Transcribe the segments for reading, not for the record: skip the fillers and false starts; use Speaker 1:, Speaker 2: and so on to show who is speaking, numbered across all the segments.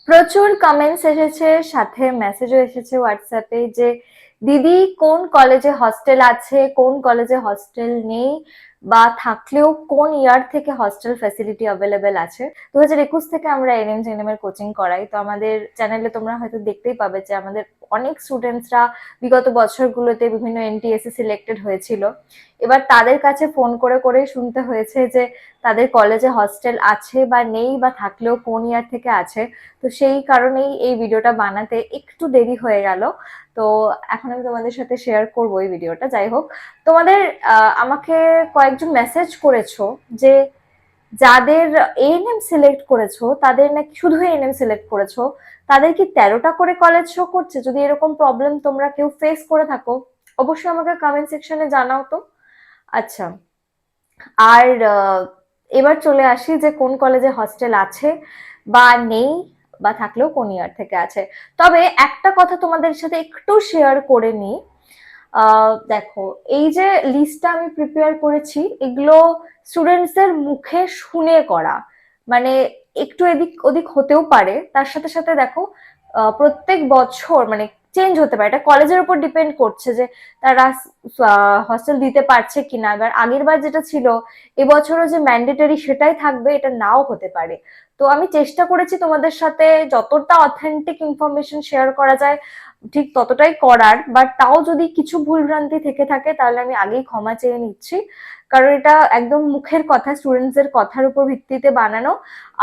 Speaker 1: প্রচুর কমেন্টস এসেছে, সাথে মেসেজও এসেছে হোয়াটসঅ্যাপে যে দিদি কোন কলেজে হস্টেল আছে, কোন কলেজে হস্টেল নেই, বা থাকলেও কোন ইয়ার থেকে হস্টেল ফ্যাসিলিটি অ্যাভেলেবেল আছে। 2021 থেকে আমরা এনএম জেএনএম এর কোচিং করাই। তো আমাদের চ্যানেলে তোমরা হয়তো দেখতেই পাবে যে আমাদের অনেক স্টুডেন্টসরা বিগত বছরগুলোতে বিভিন্ন এনটিএসসি সিলেক্টেড হয়েছিল। এবার তাদের কাছে ফোন করে করে শুনতে হয়েছে যে তাদের কলেজে হস্টেল আছে বা নেই, বা থাকলেও কোন ইয়ার থেকে আছে। তো সেই কারণেই এই ভিডিওটা বানাতে একটু দেরি হয়ে গেল। তো এখন আমি তোমাদের সাথে শেয়ার করবো এই ভিডিওটা। যাই হোক, তোমাদের আমাকে কয়েকজন মেসেজ করেছো যে যাদের এএনএম সিলেক্ট করেছো তাদের নাকি শুধু এএনএম সিলেক্ট করেছো, তাদের কি 13টা করে কলেজ শো করছে? যদি এরকম প্রবলেম তোমরা কেউ ফেস করে থাকো, অবশ্যই আমাকে কমেন্ট সেকশনে জানাও তো। আচ্ছা, আর এবার চলে আসি যে কোন কলেজে হস্টেল আছে বা নেই, বা থাকলেও কোন ইয়ার থেকে আছে। তবে একটা কথা তোমাদের সাথে একটু শেয়ার করে নিই। দেখো, এই যে লিস্টটা আমি প্রিপেয়ার করেছি, এগুলো স্টুডেন্টসদের মুখে শুনে করা, মানে একটু এদিক ওদিক হতেও পারে। তার সাথে সাথে দেখো, প্রত্যেক বছর মানে চেঞ্জ হতে পারে, এটা কলেজের উপর ডিপেন্ড করছে যে তারা হস্টেল দিতে পারছে কিনা। এবার আগের বার যেটা ছিল, এবছরও যে ম্যান্ডেটরি সেটাই থাকবে, এটা নাও হতে পারে। তো আমি চেষ্টা করেছি তোমাদের সাথে যতটা অথেন্টিক ইনফরমেশন শেয়ার করা যায় ঠিক ততটাই করার, বাট তাও যদি কিছু ভুলভ্রান্তি থেকে থাকে তাহলে আমি আগেই ক্ষমা চেয়ে নিচ্ছি। কারণ এটা একদম মুখের কথা, স্টুডেন্টসদের কথার উপর ভিত্তিতে বানানো।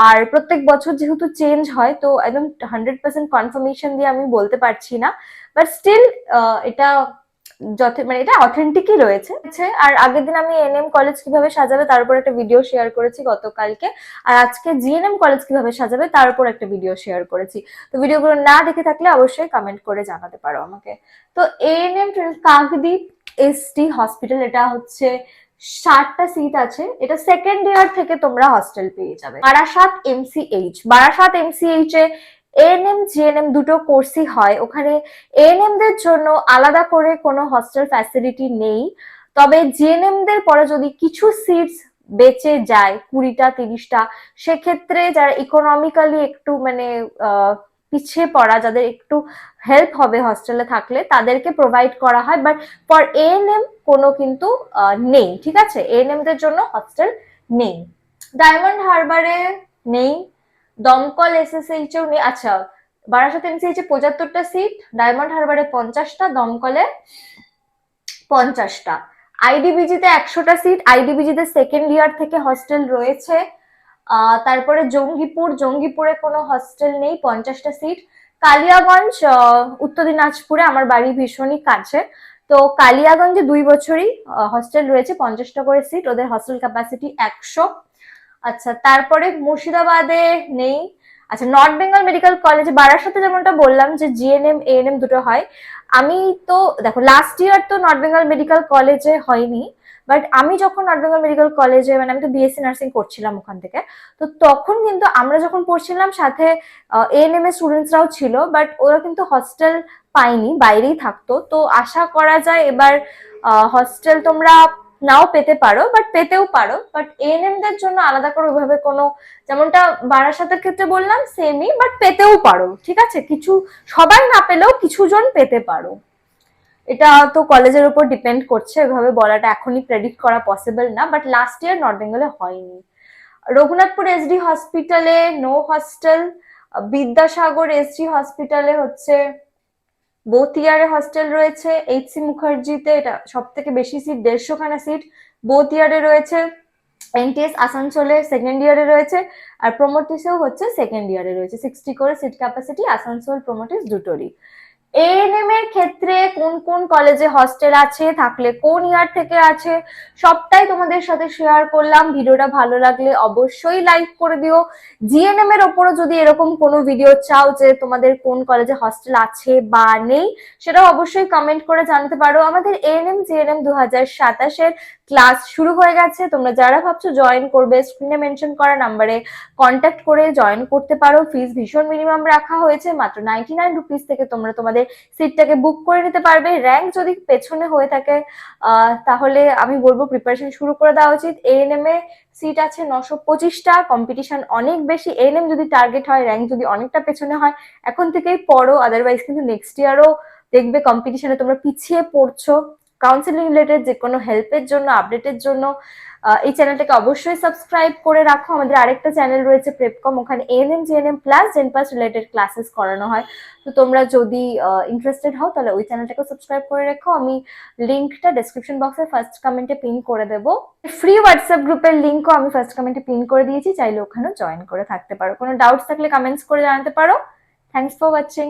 Speaker 1: আর প্রত্যেক বছর যেহেতু চেঞ্জ হয়, তো একদম 100% কনফার্মেশন দিয়ে আমি বলতে পারছি না। বাট স্টিল এটা মানে এটা অথেন্টিকই রয়েছে। আর আগের দিন আমি এনএম কলেজ কিভাবে সাজাবে তার উপর একটা ভিডিও শেয়ার করেছি গতকালকে। আর আজকে জিএনএম কলেজ কিভাবে সাজাবে তার উপর একটা ভিডিও শেয়ার করেছি। তো ভিডিওগুলো না দেখে থাকলে অবশ্যই কমেন্ট করে জানাতে পারো আমাকে। তো এএনএম কাকদ্বীপ এসটি হসপিটাল, এটা হচ্ছে 60টা সিট আছে। এটা সেকেন্ড ইয়ার থেকে তোমরা হস্টেল পেয়ে যাবে। বারাসাত এমসিএইচ এ এএনএম জিএনএম দুটো কোর্সই হয়। ওখানে এএনএম দের জন্য আলাদা করে কোনো হস্টেল ফ্যাসিলিটি নেই। তবে জিএনএম দের পরে যদি কিছু সিটস বেঁচে যায়, 20টা 30টা, সেক্ষেত্রে যারা ইকোনমিক্যালি একটু মানে পিছিয়ে পড়া, যাদের একটু হেল্প হবে হস্টেলে থাকলে, তাদেরকে প্রোভাইড করা হয়। বাট ফর এএনএম কোনো কিন্তু নেই, ঠিক আছে? এএনএম দের জন্য হস্টেল নেই। ডায়মন্ড হারবারে নেই, দমকল এসএসএইচ এও নেই। আচ্ছা, বারাসাত এমসিএইচ এ 75টা সিট, ডায়মন্ড হারবারে 50টা, দমকলে 50টা। আইডিবিজিতে 100টা সিট, আইডিবিজিতে সেকেন্ড ইয়ার থেকে হস্টেল রয়েছে। তারপরে জঙ্গিপুরে কোনো হস্টেল নেই, 50টা সিট। কালিয়াগঞ্জ, উত্তর দিনাজপুরে আমার বাড়ি ভীষণই কাছে। তো কালিয়াগঞ্জে 2 বছরই হস্টেল রয়েছে, 50টা করে সিট, ওদের হস্টেল ক্যাপাসিটি 100। আচ্ছা, তারপরে মুর্শিদাবাদে নেই। আচ্ছা, নর্থ বেঙ্গল মেডিকেল কলেজ বারাসাতে যেমনটা বললাম যে জিএনএম এএনএম দুটো হয়। আমি তো দেখো লাস্ট ইয়ার তো নর্থ বেঙ্গল মেডিকেল কলেজে হয়নি, বাট আমি যখন নর্থ বেঙ্গল মেডিকেল কলেজে, মানে আমি তো বিএসসি নার্সিং করছিলাম ওখান থেকে, তো তখন কিন্তু আমরা যখন পড়ছিলাম সাথে এএনএম এর স্টুডেন্টসরাও ছিল, বাট ওরা কিন্তু হস্টেল পায়নি, বাইরেই থাকতো। তো আশা করা যায় এবার হস্টেল তোমরা নাও পেতে পারো, বাট পেতেও পারো। বাট এএনএম দের জন্য আলাদা করে ওইভাবে কোনো, যেমনটা বারাসাতের ক্ষেত্রে বললাম সেমই, বাট পেতেও পারো, ঠিক আছে? কিছু, সবাই না পেলেও কিছু জন পেতে পারো। এটা তো কলেজের উপর ডিপেন্ড করছে, এভাবে বলাটা এখনই প্রেডিক্ট করা পসিবল না। বাট লাস্ট ইয়ার নর্থ বেঙ্গলে হয়নি। রঘুনাথপুর এসডি হসপিটালে নো হস্টেল। বিদ্যাসাগর এসডি হসপিটালে হচ্ছে বোথ ইয়ারে হস্টেল রয়েছে। এইচসি মুখার্জিতে এটা সব থেকে বেশি সিট, 150খানা সিট, বোথ ইয়ারে রয়েছে। এনটিএস আসানসোলে সেকেন্ড ইয়ারে রয়েছে। আর প্রমোটিসেও হচ্ছে সেকেন্ড ইয়ারে রয়েছে, 60 করে সিট ক্যাপাসিটি আসানসোল প্রমোটিস দুটোরই। এএনএম এর ক্ষেত্রে কোন কোন কলেজে হস্টেল আছে, থাকলে কোন ইয়ার থেকে আছে, সবটাই তোমাদের সাথে শেয়ার করলাম। ভিডিওটা ভালো লাগলে অবশ্যই লাইক করে দিও। জিএনএম এর ওপরও যদি এরকম কোনো ভিডিও চাও যে তোমাদের কোন কলেজে হস্টেল আছে বা নেই, সেটাও অবশ্যই কমেন্ট করে জানতে পারো। আমাদের এএনএম জিএনএম 2027 এর ক্লাস শুরু হয়ে গেছে। তোমরা যারা ভাবছো জয়েন করবে, স্ক্রিনে মেনশন করা নাম্বারে কন্ট্যাক্ট করে জয়েন করতে পারো। ফিস ভীষণ মিনিমাম রাখা হয়েছে, মাত্র 99 রুপিস থেকে তোমরা তোমাদের সিটটাকে বুক করে নিতে পারবে। র্যাঙ্ক যদি পেছনে হয়ে থাকে তাহলে আমি বলবো প্রিপারেশন শুরু করে দেওয়া উচিত। এএনএম এ সিট আছে 925টা, কম্পিটিশন অনেক বেশি। এএনএম যদি টার্গেট হয়, র্যাঙ্ক যদি অনেকটা পেছনে হয়, এখন থেকেই পড়ো, আদারওয়াইজ কিন্তু নেক্সট ইয়ারও দেখবে কম্পিটিশনে তোমরা পিছিয়ে পড়ছো। কাউন্সিলিং রিলেটেড যে কোনো হেল্পের জন্য, আপডেটের জন্য এই চ্যানেলটাকে অবশ্যই সাবস্ক্রাইব করে রাখো। আমাদের আরেকটা চ্যানেল রয়েছে প্রেপকম, ওখানে ANM GNM plus জেনপাস related classes করানো হয়। তো তোমরা যদি ইন্টারেস্টেড হও তাহলে ওই চ্যানেলটাকে সাবস্ক্রাইব করে রেখো। আমি লিঙ্কটা ডেসক্রিপশন বক্সে ফার্স্ট কমেন্টে পিন করে দেবো। ফ্রি হোয়াটসঅ্যাপ গ্রুপের লিঙ্কও আমি ফার্স্ট কমেন্টে পিন করে দিয়েছি, চাইলে ওখানেও জয়েন করে থাকতে পারো। কোনো ডাউটস থাকলে কমেন্টস করে জানাতে পারো। Thanks for watching.